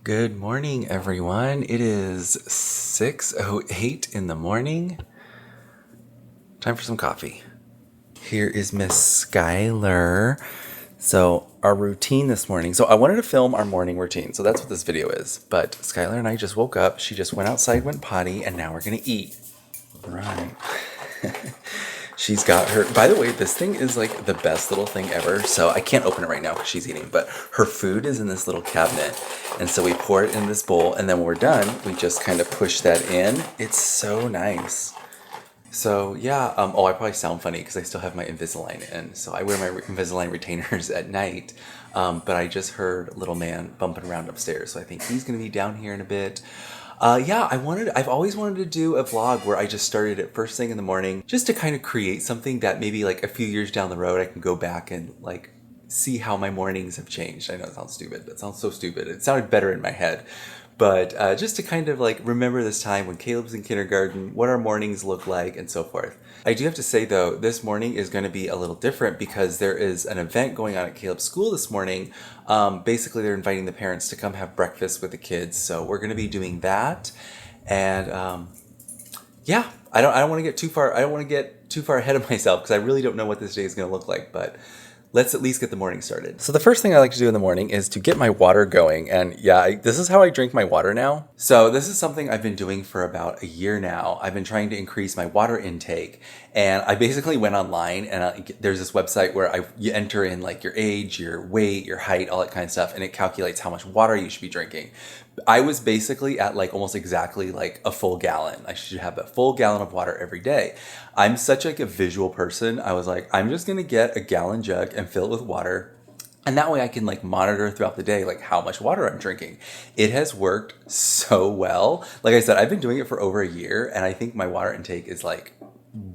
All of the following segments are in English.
Good morning, everyone. It is 6:08 in the morning. Time for some coffee. Here is Miss Skylar. So our routine this morning. So I wanted to film our morning routine. So that's what this video is. But Skylar and I just woke up. She just went outside, went potty, and now we're going to eat. Right. She's got her, by the way, this thing is like the best little thing ever. So I can't open it right now because she's eating, but her food is in this little cabinet. And so we pour it in this bowl, and then when we're done, we just kind of push that in. It's so nice. So yeah, I probably sound funny because I still have my Invisalign in. So I wear my Invisalign retainers at night. But I just heard little man bumping around upstairs. So I think he's going to be down here in a bit. I've always wanted to do a vlog where I just started it first thing in the morning, just to kind of create something that maybe like a few years down the road, I can go back and like see how my mornings have changed. I know it sounds stupid. It sounds so stupid. It sounded better in my head. But just to kind of like remember this time when Caleb's in kindergarten, what our mornings look like and so forth. I do have to say though, this morning is going to be a little different because there is an event going on at Caleb's school this morning. Basically, they're inviting the parents to come have breakfast with the kids. So we're going to be doing that. And I don't want to get too far. I don't want to get too far ahead of myself because I really don't know what this day is going to look like. But let's at least get the morning started. So the first thing I like to do in the morning is to get my water going. And this is how I drink my water now. So this is something I've been doing for about a year now. I've been trying to increase my water intake. And I basically went online and there's this website where you enter in like your age, your weight, your height, all that kind of stuff. And it calculates how much water you should be drinking. I was basically at like almost exactly like a full gallon. I should have a full gallon of water every day. I'm such like a visual person. I was like, I'm just going to get a gallon jug and fill it with water. And that way I can like monitor throughout the day, like how much water I'm drinking. It has worked so well. Like I said, I've been doing it for over a year and I think my water intake is like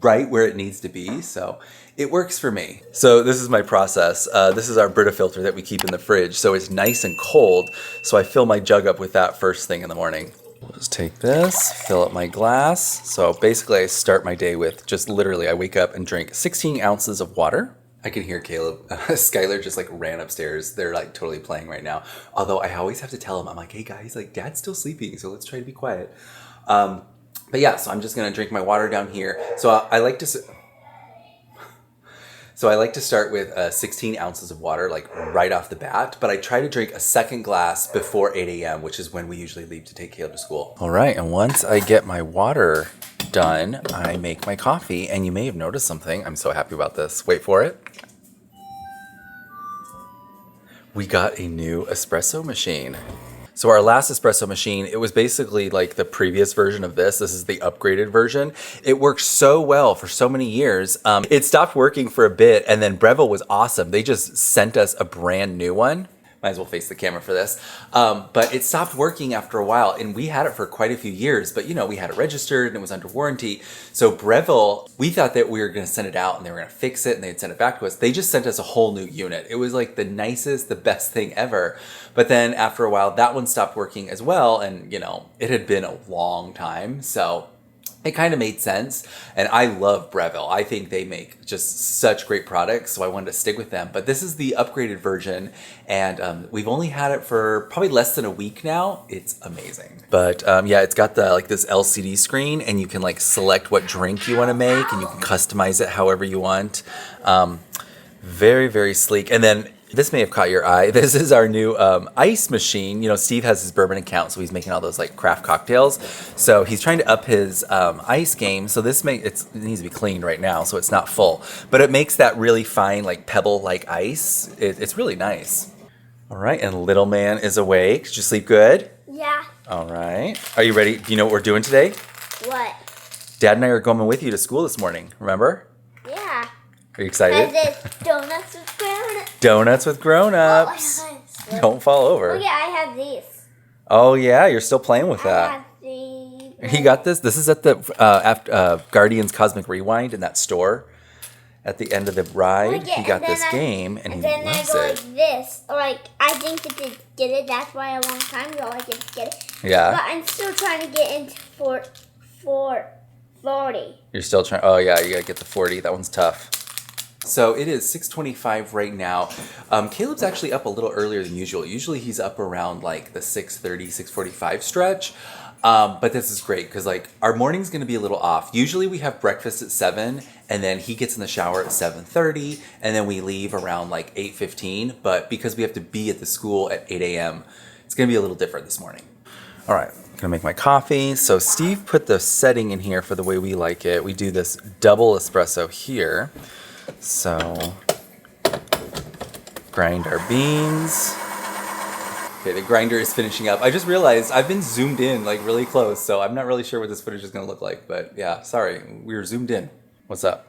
right where it needs to be. So it works for me. So this is my process. This is our Brita filter that we keep in the fridge. So it's nice and cold. So I fill my jug up with that first thing in the morning. We'll just take this, fill up my glass. So basically I start my day with just literally, I wake up and drink 16 ounces of water. I can hear Caleb, Skylar just like ran upstairs. They're like totally playing right now. Although I always have to tell them, I'm like, hey guys, like dad's still sleeping. So let's try to be quiet. But yeah, so I'm just going to drink my water down here. So I like to start with 16 ounces of water, like right off the bat. But I try to drink a second glass before 8 a.m., which is when we usually leave to take Caleb to school. All right. And once I get my water done, I make my coffee. And you may have noticed something. I'm so happy about this. Wait for it. We got a new espresso machine. So our last espresso machine, it was basically like the previous version of this. This is the upgraded version. It worked so well for so many years. It stopped working for a bit and then Breville was awesome. They just sent us a brand new one. Might as well face the camera for this. But it stopped working after a while and we had it for quite a few years, but we had it registered and it was under warranty. So Breville, we thought that we were gonna send it out and they were gonna fix it and they'd send it back to us. They just sent us a whole new unit. It was like the nicest, the best thing ever. But then after a while, that one stopped working as well. And it had been a long time. So it kind of made sense. And I love Breville. I think they make just such great products. So I wanted to stick with them. But this is the upgraded version. And we've only had it for probably less than a week now. It's amazing. But it's got this LCD screen and you can like select what drink you want to make and you can customize it however you want. Very, very sleek. And then this may have caught your eye. This is our new ice machine. Steve has his bourbon account, so he's making all those like craft cocktails. So he's trying to up his ice game. So it needs to be cleaned right now, so it's not full. But it makes that really fine, like pebble-like ice. It's really nice. All right, and little man is awake. Did you sleep good? Yeah. All right. Are you ready? Do you know what we're doing today? What? Dad and I are going with you to school this morning. Remember? Yeah. Are you excited? It's donuts with grown-ups. Donuts with grown-ups. Oh, Don't fall over. Oh yeah, I have these. Oh yeah, you're still playing with that. I have these. He got this. This is at the Guardians Cosmic Rewind in that store. At the end of the ride, he got this game and he then loves I go it. like this, or like I think it did it. That's why a long time ago I didn't get it. Yeah. But I'm still trying to get into for 40. You're still trying. Oh yeah, you gotta get the 40. That one's tough. So it is 6:25 right now. Caleb's actually up a little earlier than usual. Usually he's up around like the 6:30, 6:45 stretch. But this is great because like our morning's going to be a little off. Usually we have breakfast at 7 and then he gets in the shower at 7:30 and then we leave around like 8:15. But because we have to be at the school at 8 a.m., it's going to be a little different this morning. All right, I'm going to make my coffee. So Steve put the setting in here for the way we like it. We do this double espresso here. So grind our beans. Okay, the grinder is finishing up. I just realized I've been zoomed in like really close, so I'm not really sure what this footage is going to look like. But yeah, sorry, we were zoomed in. What's up?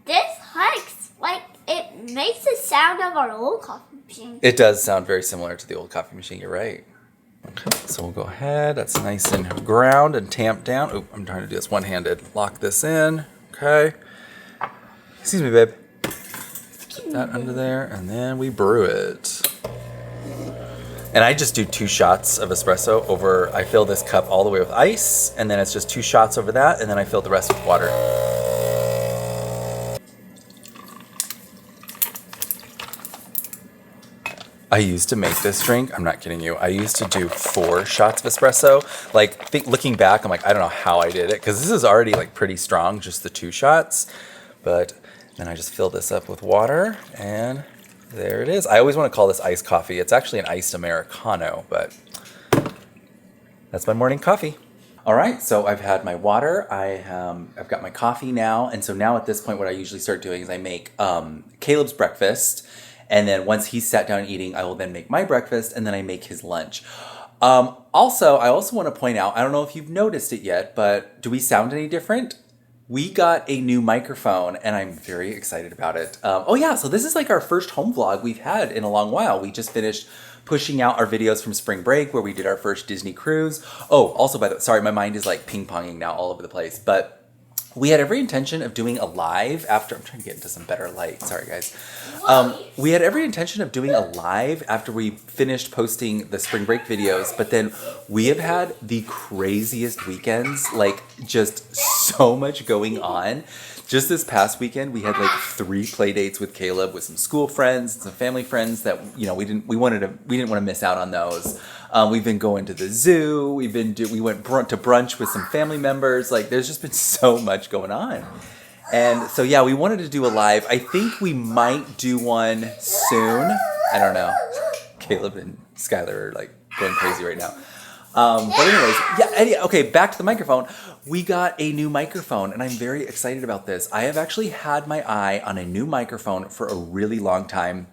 This hikes, like, it makes the sound of our old coffee machine. It does sound very similar to the old coffee machine, you're right. Okay, so we'll go ahead. That's nice and ground and tamped down. Oh, I'm trying to do this one-handed. Lock this in. Okay. Excuse me, babe. Put that under there, and then we brew it. And I just do 2 shots of espresso over, I fill this cup all the way with ice, and then it's just 2 shots over that, and then I fill the rest with water. I used to make this drink, I'm not kidding you, I used to do 4 shots of espresso. Like, looking back, I'm like, I don't know how I did it, because this is already like pretty strong, just the 2 shots. But then I just fill this up with water, and there it is. I always want to call this iced coffee. It's actually an iced Americano, but that's my morning coffee. All right, so I've had my water. I've got my coffee now. And so now at this point, what I usually start doing is I make Caleb's breakfast. And then once he's sat down eating, I will then make my breakfast, and then I make his lunch. I also want to point out, I don't know if you've noticed it yet, but do we sound any different? We got a new microphone, and I'm very excited about it. Oh yeah, so this is like our first home vlog we've had in a long while. We just finished pushing out our videos from spring break where we did our first Disney cruise. Oh, also by the way, sorry, my mind is like ping-ponging now all over the place, but we had every intention of doing a live after, I'm trying to get into some better light, sorry guys. We had every intention of doing a live after we finished posting the spring break videos, but then we have had the craziest weekends, like just so much going on. Just this past weekend, we had like 3 play dates with Caleb with some school friends, some family friends that, you know, we didn't want to miss out on those. We've been going to the zoo. We went to brunch with some family members. Like, there's just been so much going on. And so, yeah, we wanted to do a live. I think we might do one soon. I don't know. Caleb and Skylar are like going crazy right now. But anyways, yeah, okay, back to the microphone. We got a new microphone, and I'm very excited about this. I have actually had my eye on a new microphone for a really long time.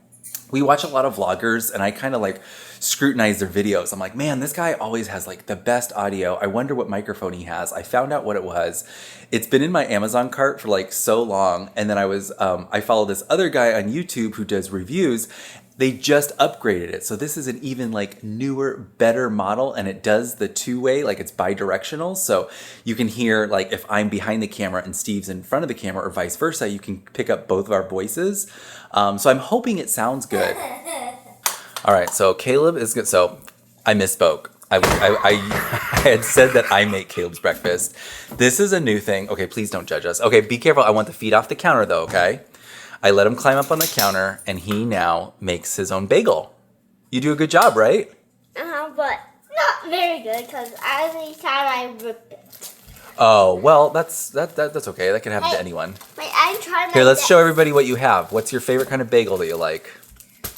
We watch a lot of vloggers, and I kind of like scrutinize their videos. I'm like, man, this guy always has like the best audio. I wonder what microphone he has. I found out what it was. It's been in my Amazon cart for like so long, and then I follow this other guy on YouTube who does reviews. They just upgraded it. So this is an even like newer, better model, and it does the 2-way, like it's bi-directional. So you can hear like if I'm behind the camera and Steve's in front of the camera or vice versa, you can pick up both of our voices. So I'm hoping it sounds good. All right, so Caleb is good. So I misspoke. I had said that I make Caleb's breakfast. This is a new thing. Okay, please don't judge us. Okay, be careful. I want the feet off the counter though, okay? I let him climb up on the counter, and he now makes his own bagel. You do a good job, right? But not very good, because every time I rip it. Oh, well, that's okay. That can happen to anyone. Wait, I'm trying. Here, let's show everybody what you have. What's your favorite kind of bagel that you like?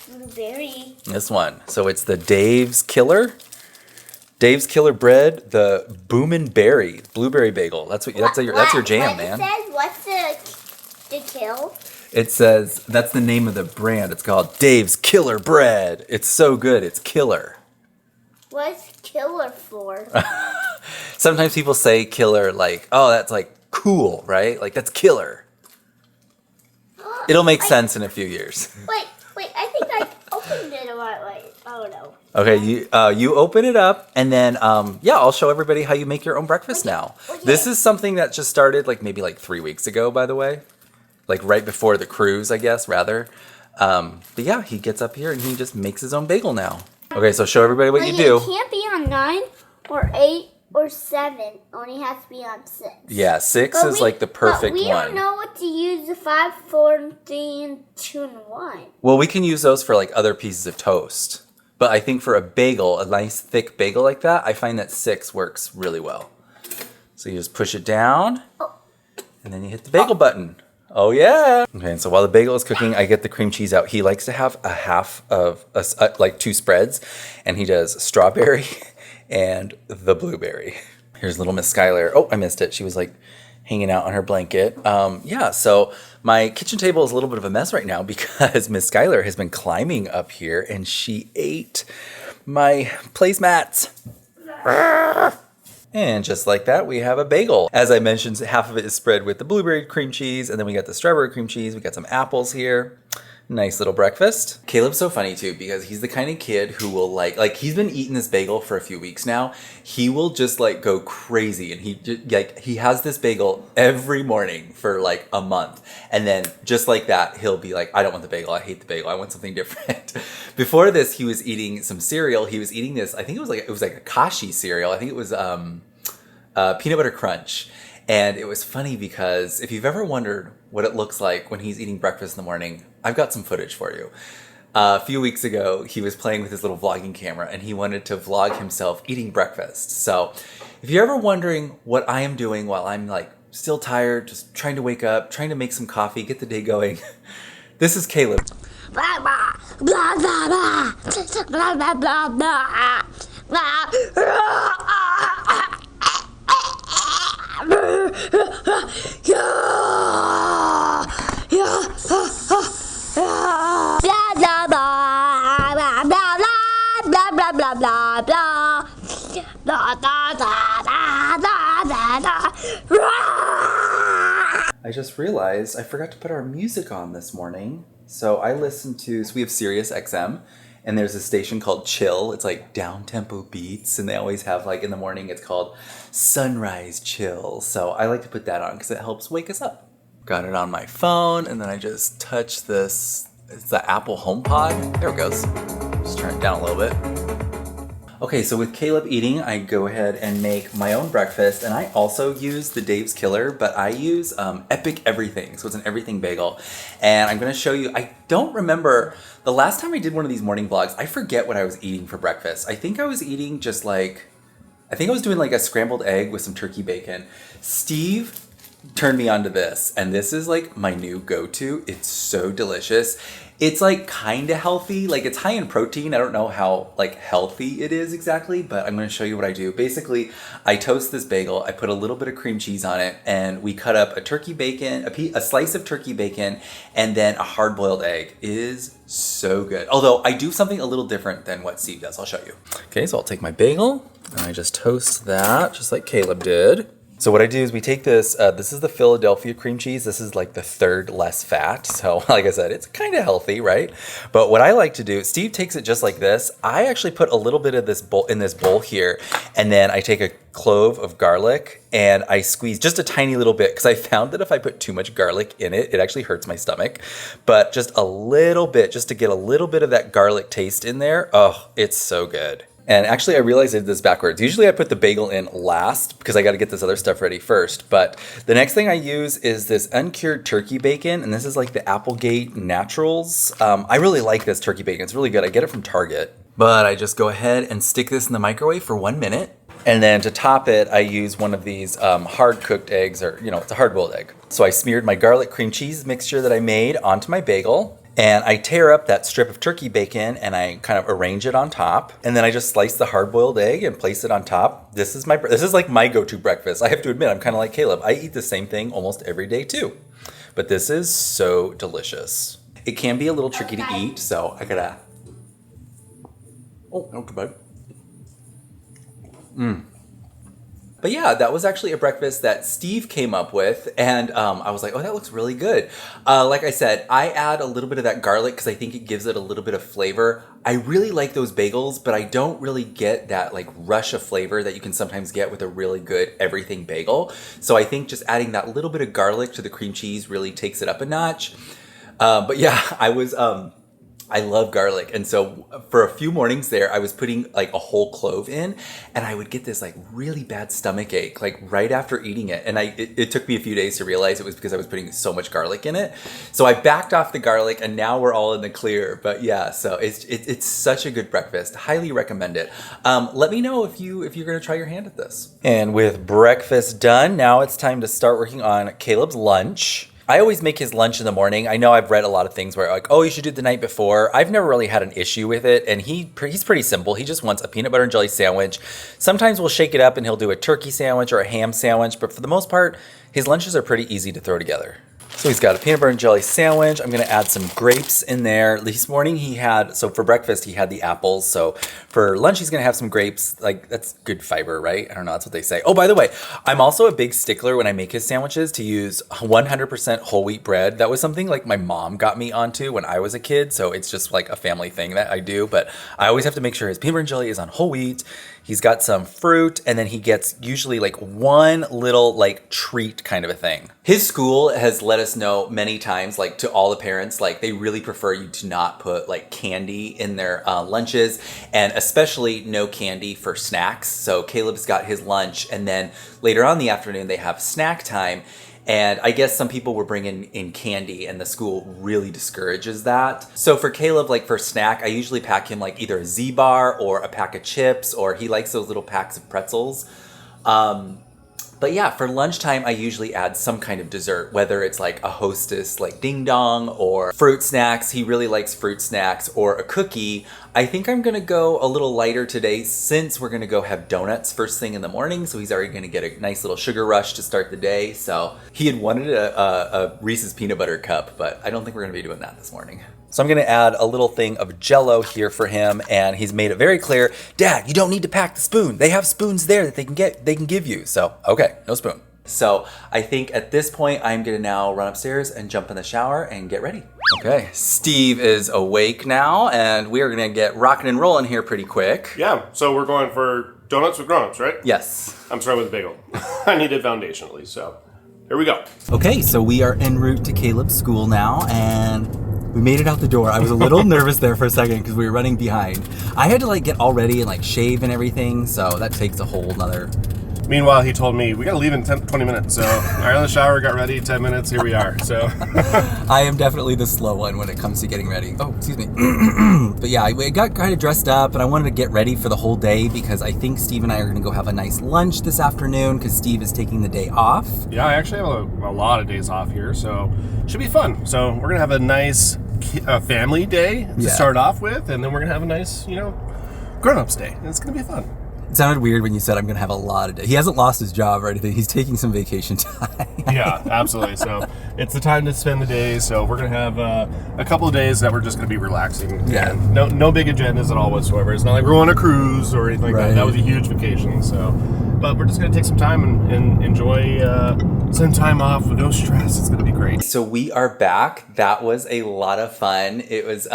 Blueberry. This one. So it's the Dave's Killer bread, the Boomin' Berry blueberry bagel. That's your jam, man. It says, what's the kill? It says, that's the name of the brand. It's called Dave's Killer Bread. It's so good. It's killer. What's killer for? Sometimes people say killer like, oh, that's like cool, right? Like, that's killer. It'll make sense in a few years. Wait, I think I opened it the right way. Oh, no. Okay, you open it up, and then, I'll show everybody how you make your own breakfast now. Okay. This is something that just started maybe 3 weeks ago, by the way. Like right before the cruise, I guess, rather. But yeah, he gets up here and he just makes his own bagel now. Okay, so show everybody what you do. It can't be on 9 or 8 or 7. Only has to be on 6. Yeah, 6 is like the perfect but we one. don't know what to use the 5, 4, and 3, and 2, and 1. Well, we can use those for like other pieces of toast. But I think for a bagel, a nice thick bagel like that, I find that 6 works really well. So you just push it down, and then you hit the bagel button. Oh yeah. Okay, and so while the bagel is cooking, I get the cream cheese out. He likes to have a half of, like 2 spreads, and he does strawberry and the blueberry. Here's little Miss Skylar. Oh, I missed it. She was like hanging out on her blanket. Yeah, so my kitchen table is a little bit of a mess right now because Miss Skylar has been climbing up here and she ate my placemats. And just like that, we have a bagel. As I mentioned, half of it is spread with the blueberry cream cheese, and then we got the strawberry cream cheese. We got some apples here. Nice little breakfast. Caleb's so funny too because he's the kind of kid who will like he's been eating this bagel for a few weeks now. He will just like go crazy, and he has this bagel every morning for like a month, and then just like that he'll be like, I don't want the bagel, I hate the bagel, I want something different. Before this, he was eating some cereal. He was eating this, I think it was like a Kashi cereal. I think it was peanut butter crunch. And it was funny because if you've ever wondered what it looks like when he's eating breakfast in the morning, I've got some footage for you. A few weeks ago, he was playing with his little vlogging camera and he wanted to vlog himself eating breakfast. So if you're ever wondering what I am doing while I'm like still tired, just trying to wake up, trying to make some coffee, get the day going, this is Caleb. Blah, blah, blah, blah, blah, blah, blah, blah, blah, blah. I just realized I forgot to put our music on this morning. So we have Sirius XM, and there's a station called Chill. It's like down tempo beats, and they always have like in the morning it's called Sunrise Chill. So I like to put that on because it helps wake us up. Got it on my phone, and then I just touch this. It's the Apple HomePod. There it goes. Just turn it down a little bit. Okay, so with Caleb eating, I go ahead and make my own breakfast, and I also use the Dave's Killer, but I use Epic Everything, so it's an everything bagel. And I'm gonna show you, I don't remember, the last time I did one of these morning vlogs, I forget what I was eating for breakfast. I think I was eating I was doing like a scrambled egg with some turkey bacon. Steve turned me onto this, and this is like my new go-to. It's so delicious. It's like kind of healthy, like it's high in protein. I don't know how like healthy it is exactly, but I'm going to show you what I do. Basically, I toast this bagel, I put a little bit of cream cheese on it, and we cut up a turkey bacon, a slice of turkey bacon, and then a hard-boiled egg. It is so good. Although I do something a little different than what Steve does. I'll show you. Okay, so I'll take my bagel and I just toast that just like Caleb did. So what I do is we take this, this is the Philadelphia cream cheese. This is like the third less fat. So like I said, it's kind of healthy, right? But what I like to do, Steve takes it just like this. I actually put a little bit of this bowl in this bowl here. And then I take a clove of garlic and I squeeze just a tiny little bit because I found that if I put too much garlic in it, it actually hurts my stomach. But just a little bit, just to get a little bit of that garlic taste in there. Oh, it's so good. And actually, I realized I did this backwards. Usually I put the bagel in last because I got to get this other stuff ready first. But the next thing I use is this uncured turkey bacon. And this is like the Applegate Naturals. I really like this turkey bacon. It's really good. I get it from Target. But I just go ahead and stick this in the microwave for 1 minute. And then to top it, I use one of these hard-cooked eggs, or, it's a hard-boiled egg. So I smeared my garlic cream cheese mixture that I made onto my bagel. And I tear up that strip of turkey bacon and I kind of arrange it on top. And then I just slice the hard-boiled egg and place it on top. This is like my go-to breakfast. I have to admit, I'm kind of like Caleb. I eat the same thing almost every day too. But this is so delicious. It can be a little tricky to eat, so I gotta... Oh, not too bad. But yeah, that was actually a breakfast that Steve came up with, and I was like, oh, that looks really good. Like I said, I add a little bit of that garlic because I think it gives it a little bit of flavor. I really like those bagels, but I don't really get that like rush of flavor that you can sometimes get with a really good everything bagel. So I think just adding that little bit of garlic to the cream cheese really takes it up a notch. But yeah, I was I love garlic. And so for a few mornings there, I was putting like a whole clove in, and I would get this like really bad stomach ache, like right after eating it. And it took me a few days to realize it was because I was putting so much garlic in it. So I backed off the garlic, and now we're all in the clear. But yeah, so it's such a good breakfast. Highly recommend it. Let me know if you're going to try your hand at this. And with breakfast done, now it's time to start working on Caleb's lunch. I always make his lunch in the morning. I know I've read a lot of things where like, oh, you should do it the night before. I've never really had an issue with it. And he's pretty simple. He just wants a peanut butter and jelly sandwich. Sometimes we'll shake it up and he'll do a turkey sandwich or a ham sandwich. But for the most part, his lunches are pretty easy to throw together. So he's got a peanut butter and jelly sandwich. I'm going to add some grapes in there. This morning so for breakfast, he had the apples. So for lunch, he's going to have some grapes. Like, that's good fiber, right? I don't know. That's what they say. Oh, by the way, I'm also a big stickler when I make his sandwiches to use 100% whole wheat bread. That was something like my mom got me onto when I was a kid. So it's just like a family thing that I do. But I always have to make sure his peanut butter and jelly is on whole wheat. He's got some fruit, and then he gets usually like one little like treat kind of a thing. His school has let us know many times, like to all the parents, like they really prefer you to not put like candy in their lunches, and especially no candy for snacks. So Caleb's got his lunch, and then later on in the afternoon they have snack time. And I guess some people were bringing in candy, and the school really discourages that. So for Caleb, like for snack, I usually pack him like either a Z-bar or a pack of chips, or he likes those little packs of pretzels. But yeah, for lunchtime, I usually add some kind of dessert, whether it's like a Hostess like Ding Dong or fruit snacks. He really likes fruit snacks, or a cookie. I think I'm gonna go a little lighter today since we're gonna go have donuts first thing in the morning. So he's already gonna get a nice little sugar rush to start the day. So he had wanted a Reese's peanut butter cup, but I don't think we're gonna be doing that this morning. So I'm gonna add a little thing of Jell-O here for him, and he's made it very clear, Dad, you don't need to pack the spoon. They have spoons there that they can give you. So, okay, no spoon. So I think at this point, I'm gonna now run upstairs and jump in the shower and get ready. Okay, Steve is awake now, and we are gonna get rocking and rolling here pretty quick. Yeah, so we're going for donuts with grown-ups, right? Yes. I'm starting with a bagel. I needed foundation at least, so here we go. Okay, so we are en route to Caleb's school now, and we made it out the door. I was a little nervous there for a second because we were running behind. I had to like get all ready and like shave and everything, so that takes a whole nother... Meanwhile, he told me, we gotta leave in 20 minutes. So I got in the shower, got ready, 10 minutes, here we are. So I am definitely the slow one when it comes to getting ready. Oh, excuse me. But yeah, I got kind of dressed up, and I wanted to get ready for the whole day because I think Steve and I are gonna go have a nice lunch this afternoon because Steve is taking the day off. yeah, I actually have a lot of days off here, so should be fun. So we're gonna have a nice family day to start off with, and then we're gonna have a nice, grown-ups day. And it's gonna be fun. It sounded weird when you said I'm going to have a lot of days. He hasn't lost his job or anything. He's taking some vacation time. Yeah, absolutely. So it's the time to spend the day. So we're going to have a couple of days that we're just going to be relaxing. Yeah. And no big agendas at all whatsoever. It's not like we're on a cruise or anything like that. That was a huge vacation. So, but we're just going to take some time and enjoy some time off with no stress. It's going to be great. So we are back. That was a lot of fun. It was...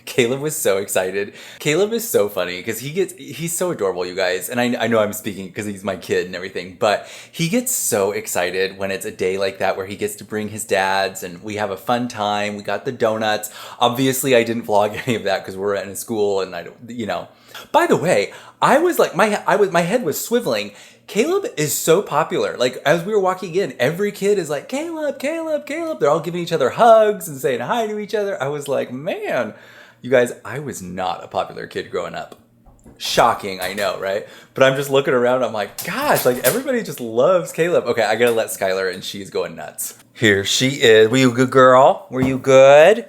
Caleb was so excited. Caleb is so funny because he's so adorable, you guys. And I know I'm speaking because he's my kid and everything, but he gets so excited when it's a day like that where he gets to bring his dads and we have a fun time. We got the donuts. Obviously, I didn't vlog any of that because we're in a school and I don't, By the way, I was like, my head was swiveling. Caleb is so popular. Like, as we were walking in, every kid is like, Caleb, Caleb, Caleb. They're all giving each other hugs and saying hi to each other. I was like, man, you guys, I was not a popular kid growing up. Shocking, I know, right? But I'm just looking around, I'm like, gosh, like everybody just loves Caleb. Okay, I gotta let Skylar, and she's going nuts. Here she is. Were you a good girl? Were you good?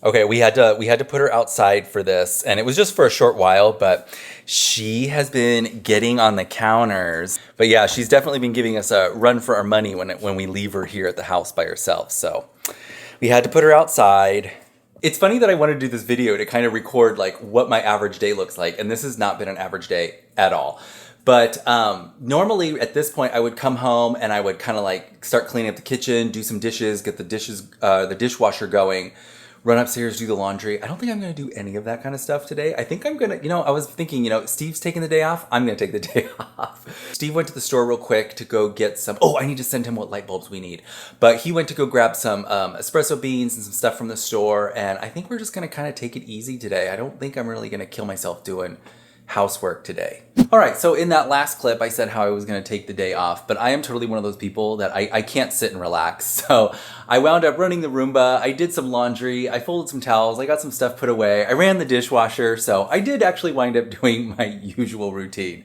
Okay, we had to put her outside for this, and it was just for a short while, but she has been getting on the counters. But yeah, she's definitely been giving us a run for our money when we leave her here at the house by herself. So we had to put her outside. It's funny that I wanted to do this video to kind of record like what my average day looks like, and this has not been an average day at all. But normally at this point, I would come home and I would kind of like start cleaning up the kitchen, do some dishes, get the dishwasher going. run upstairs, do the laundry. I don't think I'm going to do any of that kind of stuff today. I think I'm going to, I was thinking, Steve's taking the day off. I'm going to take the day off. Steve went to the store real quick to go get some, I need to send him what light bulbs we need. But he went to go grab some espresso beans and some stuff from the store. And I think we're just going to kind of take it easy today. I don't think I'm really going to kill myself doing housework today. All right, so in that last clip, I said how I was going to take the day off, but I am totally one of those people that I can't sit and relax. So I wound up running the Roomba. I did some laundry. I folded some towels. I got some stuff put away. I ran the dishwasher. So I did actually wind up doing my usual routine.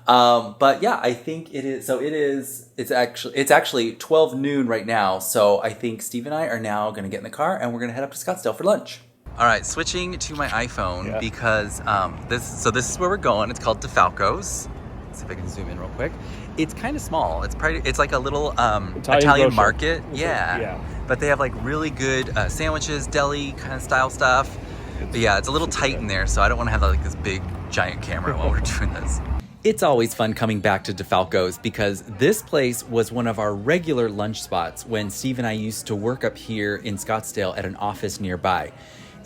But yeah, I think it is. So it's actually 12 noon right now. So I think Steve and I are now going to get in the car and we're going to head up to Scottsdale for lunch. All right, switching to my iPhone because this is where we're going. It's called DeFalco's. Let's see if I can zoom in real quick. It's kind of small. It's like a little Italian market. Yeah. But they have like really good sandwiches, deli kind of style stuff. But yeah, it's a little tight in there, so I don't want to have like this big giant camera while we're doing this. It's always fun coming back to DeFalco's because this place was one of our regular lunch spots when Steve and I used to work up here in Scottsdale at an office nearby.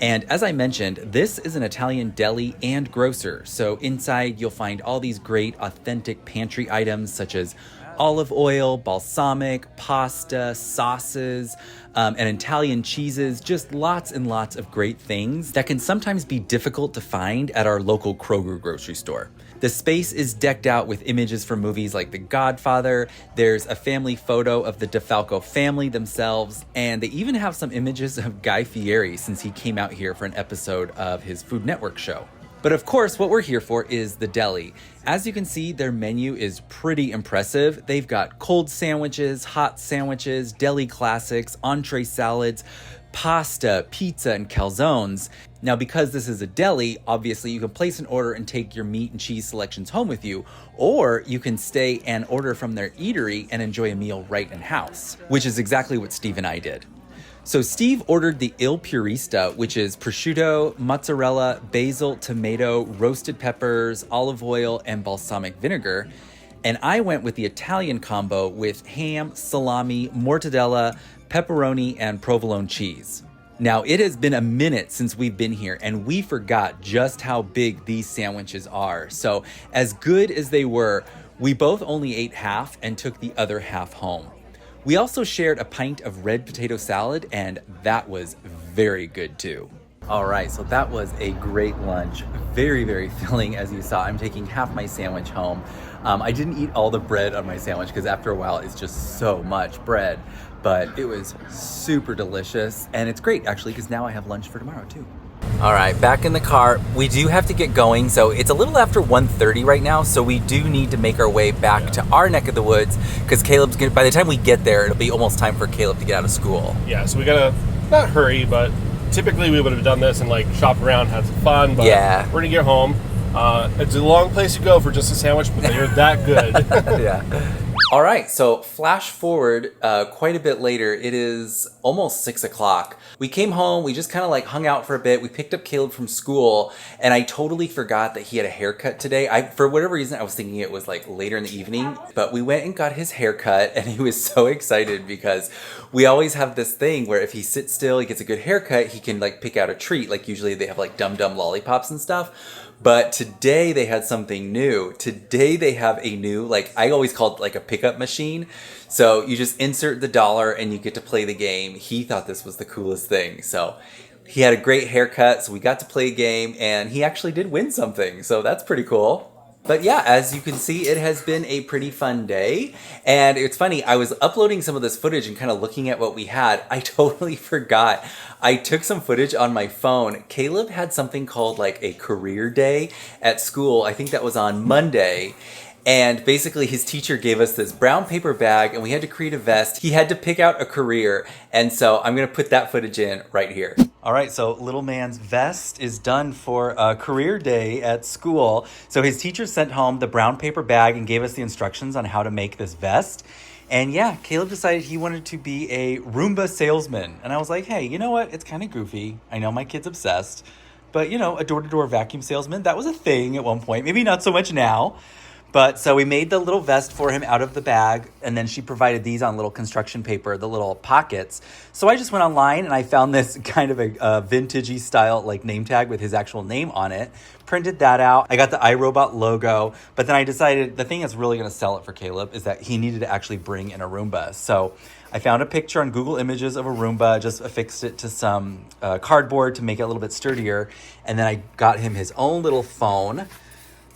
And as I mentioned, this is an Italian deli and grocer. So inside you'll find all these great authentic pantry items such as olive oil, balsamic, pasta, sauces, and Italian cheeses, just lots and lots of great things that can sometimes be difficult to find at our local Kroger grocery store. The space is decked out with images from movies like The Godfather. There's a family photo of the DeFalco family themselves, and they even have some images of Guy Fieri since he came out here for an episode of his Food Network show. But of course, what we're here for is the deli. As you can see, their menu is pretty impressive. They've got cold sandwiches, hot sandwiches, deli classics, entree salads, pasta, pizza, and calzones. Now, because this is a deli, obviously you can place an order and take your meat and cheese selections home with you, or you can stay and order from their eatery and enjoy a meal right in-house, which is exactly what Steve and I did. So Steve ordered the Il Purista, which is prosciutto, mozzarella, basil, tomato, roasted peppers, olive oil, and balsamic vinegar. And I went with the Italian combo with ham, salami, mortadella, pepperoni, and provolone cheese. Now, it has been a minute since we've been here, and we forgot just how big these sandwiches are. So as good as they were, we both only ate half and took the other half home. We also shared a pint of red potato salad, and that was very good too. All right, so that was a great lunch. Very, very filling, as you saw. I'm taking half my sandwich home. I didn't eat all the bread on my sandwich because after a while, it's just so much bread. But it was super delicious, and it's great actually because now I have lunch for tomorrow too. All right, back in the car. We do have to get going, so it's a little after 1:30 right now, so we do need to make our way back to our neck of the woods because by the time we get there, it'll be almost time for Caleb to get out of school. Yeah, so we gotta not hurry, but typically we would have done this and like shop around, had some fun, but we're gonna get home. It's a long place to go for just a sandwich, but they're that good. Yeah. All right, so flash forward quite a bit later. It is almost 6 o'clock. We came home, we just kind of like hung out for a bit. We picked up Caleb from school, and I totally forgot that he had a haircut today. For whatever reason, I was thinking it was like later in the evening, but we went and got his haircut, and he was so excited because we always have this thing where if he sits still, he gets a good haircut, he can like pick out a treat. Like usually they have like Dum Dum lollipops and stuff. But today they had something new. Today they have a new, like I always called it like a pickup machine. So you just insert the dollar and you get to play the game. He thought this was the coolest thing. So he had a great haircut. So we got to play a game and he actually did win something. So that's pretty cool. But yeah, as you can see, it has been a pretty fun day. And it's funny, I was uploading some of this footage and kind of looking at what we had. I totally forgot. I took some footage on my phone. Caleb had something called like a career day at school. I think that was on Monday. And basically his teacher gave us this brown paper bag and we had to create a vest. He had to pick out a career. And so I'm going to put that footage in right here. All right, so little man's vest is done for a career day at school. So his teacher sent home the brown paper bag and gave us the instructions on how to make this vest. And yeah, Caleb decided he wanted to be a Roomba salesman. And I was like, hey, you know what? It's kind of goofy. I know my kid's obsessed. But, you know, a door-to-door vacuum salesman, that was a thing at one point. Maybe not so much now. But so we made the little vest for him out of the bag, and then she provided these on little construction paper, the little pockets. So I just went online and I found this kind of a vintagey style like name tag with his actual name on it. Printed that out. I got the iRobot logo, but then I decided the thing that's really going to sell it for Caleb is that he needed to actually bring in a Roomba. So I found a picture on Google Images of a Roomba, just affixed it to some cardboard to make it a little bit sturdier, and then I got him his own little phone.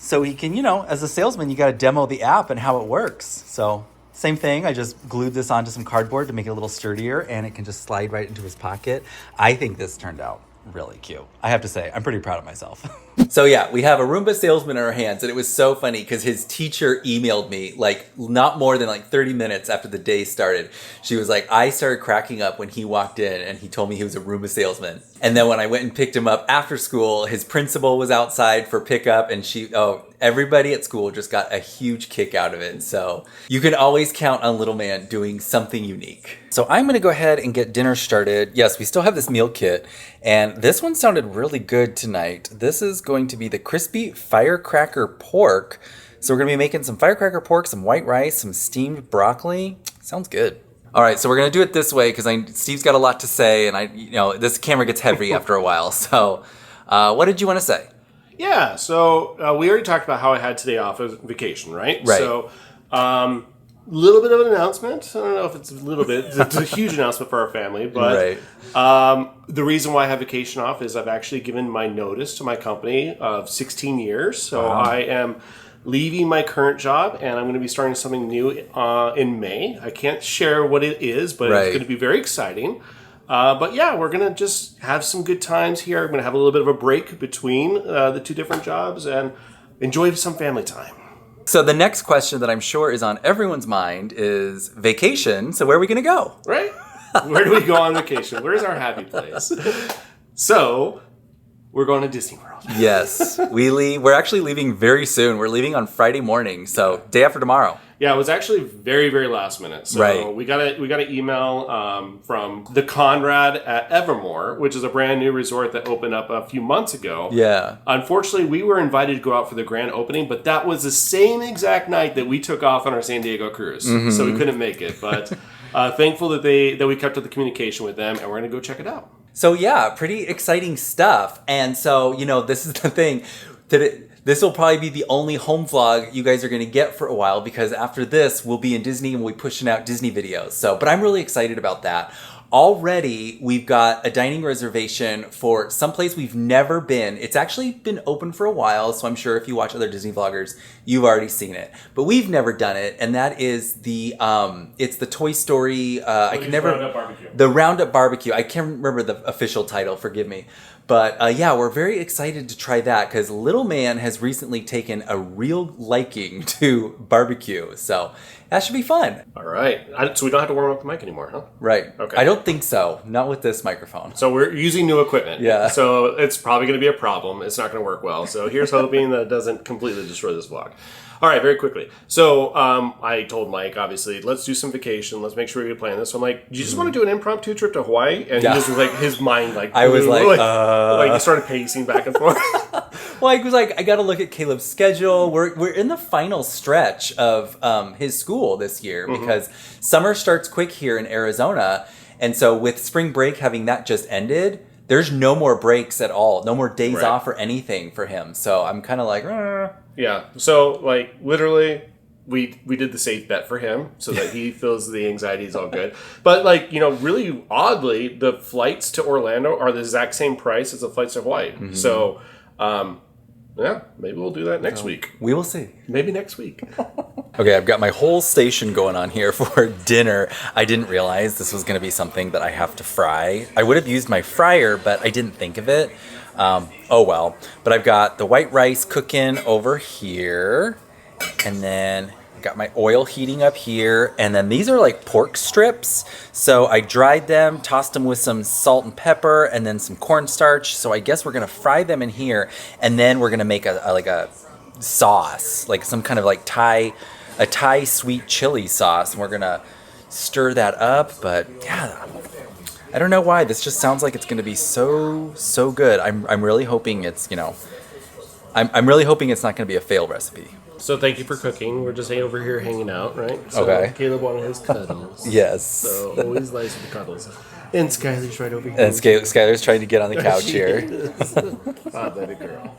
So he can, as a salesman, you got to demo the app and how it works. So same thing. I just glued this onto some cardboard to make it a little sturdier, and it can just slide right into his pocket. I think this turned out really cute. I have to say, I'm pretty proud of myself. So yeah, we have a Roomba salesman in our hands, and it was so funny because his teacher emailed me like not more than like 30 minutes after the day started. She was like, I started cracking up when he walked in and he told me he was a Roomba salesman. And then when I went and picked him up after school, his principal was outside for pickup, and everybody at school just got a huge kick out of it. So you can always count on little man doing something unique. So I'm going to go ahead and get dinner started. Yes, we still have this meal kit, and this one sounded really good tonight. This is going to be the crispy firecracker pork. So we're going to be making some firecracker pork, some white rice, some steamed broccoli. Sounds good. All right, so we're going to do it this way because Steve's got a lot to say, and this camera gets heavy after a while. So what did you want to say? Yeah, so we already talked about how I had today off as vacation, right? Right. So little bit of an announcement. I don't know if it's a little bit. It's a huge announcement for our family, but the reason why I have vacation off is I've actually given my notice to my company of 16 years. So I am leaving my current job, and I'm going to be starting something new in May. I can't share what it is, but it's going to be very exciting. But yeah, we're going to just have some good times here. I'm going to have a little bit of a break between the two different jobs and enjoy some family time. So the next question that I'm sure is on everyone's mind is vacation. So where are we going to go? Right? Where do we go on vacation? Where's our happy place? So we're going to Disney World. Yes, we're actually leaving very soon. We're leaving on Friday morning, so day after tomorrow. Yeah, it was actually very, very last minute. So we got an email from the Conrad at Evermore, which is a brand new resort that opened up a few months ago. Yeah. Unfortunately, we were invited to go out for the grand opening, but that was the same exact night that we took off on our San Diego cruise, so we couldn't make it. But thankful that we kept up the communication with them, and we're going to go check it out. So yeah, pretty exciting stuff. And so, this is the thing, this will probably be the only home vlog you guys are going to get for a while, because after this, we'll be in Disney and we'll be pushing out Disney videos. So, but I'm really excited about that. Already, we've got a dining reservation for someplace we've never been. It's actually been open for a while, so I'm sure if you watch other Disney vloggers, you've already seen it. But we've never done it, and that is it's the Toy Story. Roundup Barbecue. The Roundup Barbecue. I can't remember the official title. Forgive me. But yeah, we're very excited to try that because little man has recently taken a real liking to barbecue. So that should be fun. All right. So we don't have to warm up the mic anymore, huh? Right. Okay. I don't think so. Not with this microphone. So we're using new equipment. Yeah. So it's probably going to be a problem. It's not going to work well. So here's hoping that it doesn't completely destroy this vlog. All right, very quickly. So I told Mike, obviously, let's do some vacation. Let's make sure we plan this. So I'm like, do you just want to do an impromptu trip to Hawaii? And he just was like, his mind like, I was like he started pacing back and forth. Well, I was like, I got to look at Caleb's schedule. We're in the final stretch of his school this year because summer starts quick here in Arizona. And so with spring break having that just ended, there's no more breaks at all. No more days off or anything for him. So I'm kind of like, Yeah. So like literally we did the safe bet for him so that he feels the anxiety is all good. But like, really oddly, the flights to Orlando are the exact same price as the flights to Hawaii. So yeah, maybe we'll do that next week. We will see. Maybe next week. Okay, I've got my whole station going on here for dinner. I didn't realize this was going to be something that I have to fry. I would have used my fryer, but I didn't think of it. Oh well. But I've got the white rice cooking over here. And then got my oil heating up here. And then these are like pork strips. So I dried them, tossed them with some salt and pepper, and then some cornstarch. So I guess we're going to fry them in here. And then we're going to make a sauce, like some kind of like Thai sweet chili sauce. And we're going to stir that up. But yeah, I don't know why. This just sounds like it's going to be so good. I'm really hoping it's, I'm really hoping it's not going to be a fail recipe. So thank you for cooking. We're just over here hanging out, right? So Okay. Caleb wanted his cuddles. Yes. So always nice with the cuddles. And Skylar's right over here. And Skylar's trying to get on the couch here. Ah, baby girl.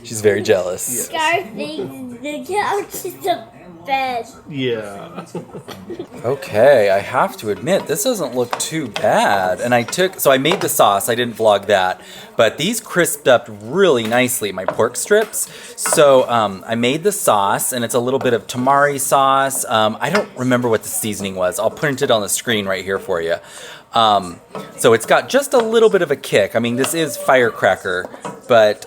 She's very jealous. Scar thinks the couch is the bed. Yeah. Okay, I have to admit, this doesn't look too bad. And I made the sauce, I didn't vlog that, but these crisped up really nicely, my pork strips. So I made the sauce, and it's a little bit of tamari sauce. I don't remember what the seasoning was. I'll print it on the screen right here for you. So it's got just a little bit of a kick. I mean, this is firecracker, but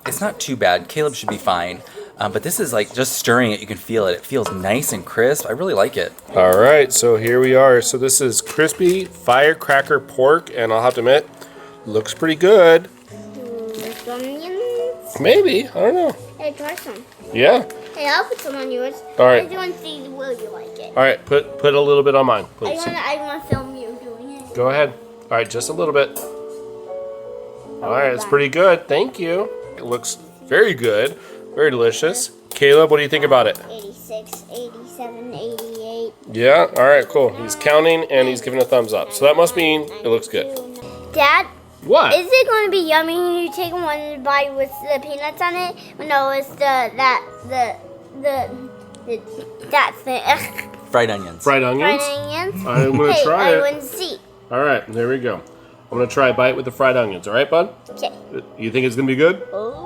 it's not too bad. Caleb should be fine. But this is like just stirring it, you can feel it. It feels nice and crisp. I really like it. All right, so here we are. So this is crispy firecracker pork, and I'll have to admit, looks pretty good. With onions. Maybe, I don't know. Hey, try some. Yeah. Hey, I'll put some on yours. All right. I just want to see, will you like it? All right, put a little bit on mine, please. I want to film you doing it. Go ahead. All right, just a little bit. All right, it's pretty good. Thank you. It looks very good. Very delicious. Caleb, what do you think about it? 86, 87, 88. Yeah? All right, cool. He's counting and he's giving a thumbs up. So that must mean it looks good. Dad, What? is it going to be yummy when you take one bite with the peanuts on it? No, it's that thing. Fried onions. Fried onions? Fried onions. I'm going to try I it. want to see. All right, there we go. I'm going to try a bite with the fried onions. All right, bud? Okay. You think it's going to be good? Oh.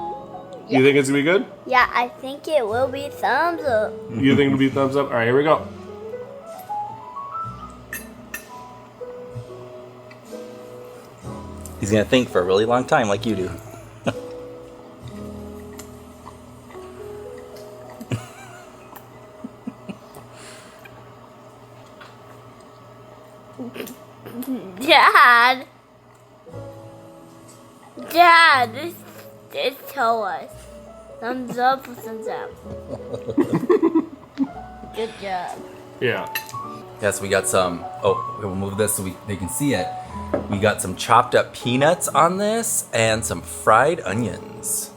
You think it's going to be good? Yeah, I think it will be thumbs up. You think it'll be thumbs up? All right, here we go. He's going to think for a really long time like you do. Dad, just tell us. Thumbs up or thumbs up? Good job. Yeah. Yes, we got some, we'll move this so they can see it. We got some chopped up peanuts on this and some fried onions.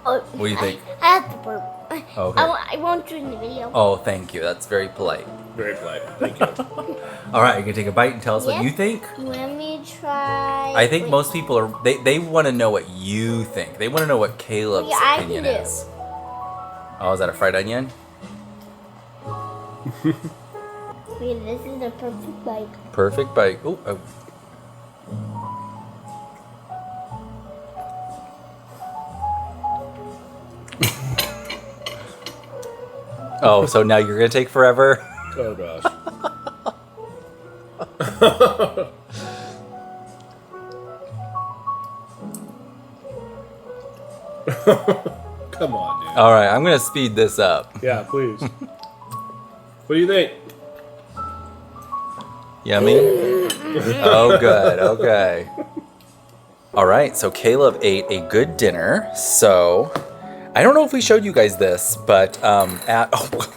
Oh, What do you think? I have to burp. Okay. I won't you in the video. Oh, thank you. That's very polite. Very polite. Thank you. All right, you can take a bite and tell us what Yeah. you think. Let me try. I think Wait. most people are, they want to know what you think. They want to know what Caleb's Yeah, I opinion do. is. Oh, is that a fried onion? Wait, this is a perfect bite. Perfect bite. Oh. Oh, so now you're gonna take forever? Oh, gosh. Come on, dude. All right, I'm gonna speed this up. Yeah, please. What do you think? Yummy? Oh, good. Okay. All right, so Caleb ate a good dinner. So I don't know if we showed you guys this, but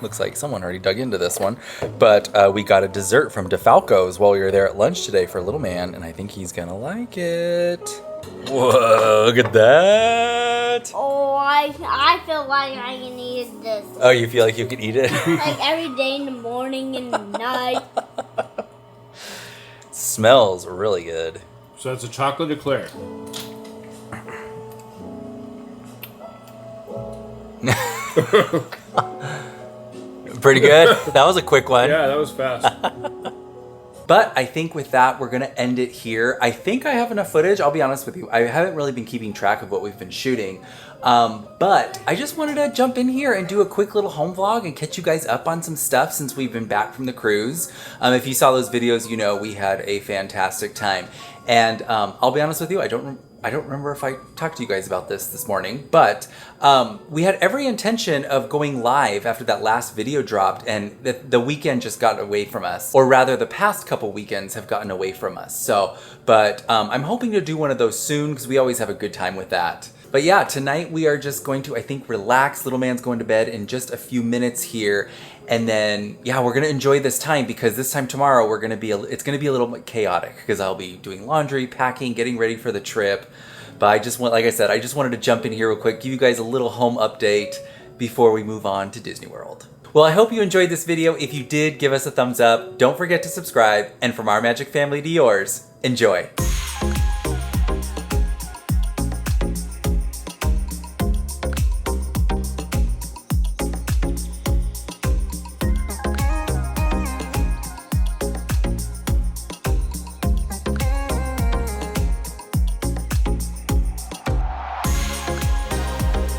looks like someone already dug into this one. But we got a dessert from DeFalco's while we were there at lunch today for little man, and I think he's gonna like it. Whoa, look at that. Oh, I feel like I can eat this. Oh, you feel like you can eat it? Like every day in the morning and the night. Smells really good. So that's a chocolate eclair. Pretty good. That was a quick one. Yeah, that was fast. But I think with that, we're going to end it here. I think I have enough footage. I'll be honest with you. I haven't really been keeping track of what we've been shooting. But I just wanted to jump in here and do a quick little home vlog and catch you guys up on some stuff since we've been back from the cruise. If you saw those videos, you know we had a fantastic time. And I'll be honest with you, I don't remember if I talked to you guys about this morning, but we had every intention of going live after that last video dropped, and the weekend just got away from us, or rather the past couple weekends have gotten away from us. So, but I'm hoping to do one of those soon because we always have a good time with that. But yeah, tonight we are just going to, I think, relax. Little man's going to bed in just a few minutes here. And then, yeah, we're going to enjoy this time because this time tomorrow it's going to be a little bit chaotic because I'll be doing laundry, packing, getting ready for the trip. But I just like I said, I just wanted to jump in here real quick, give you guys a little home update before we move on to Disney World. Well, I hope you enjoyed this video. If you did, give us a thumbs up. Don't forget to subscribe. And from our magic family to yours, enjoy.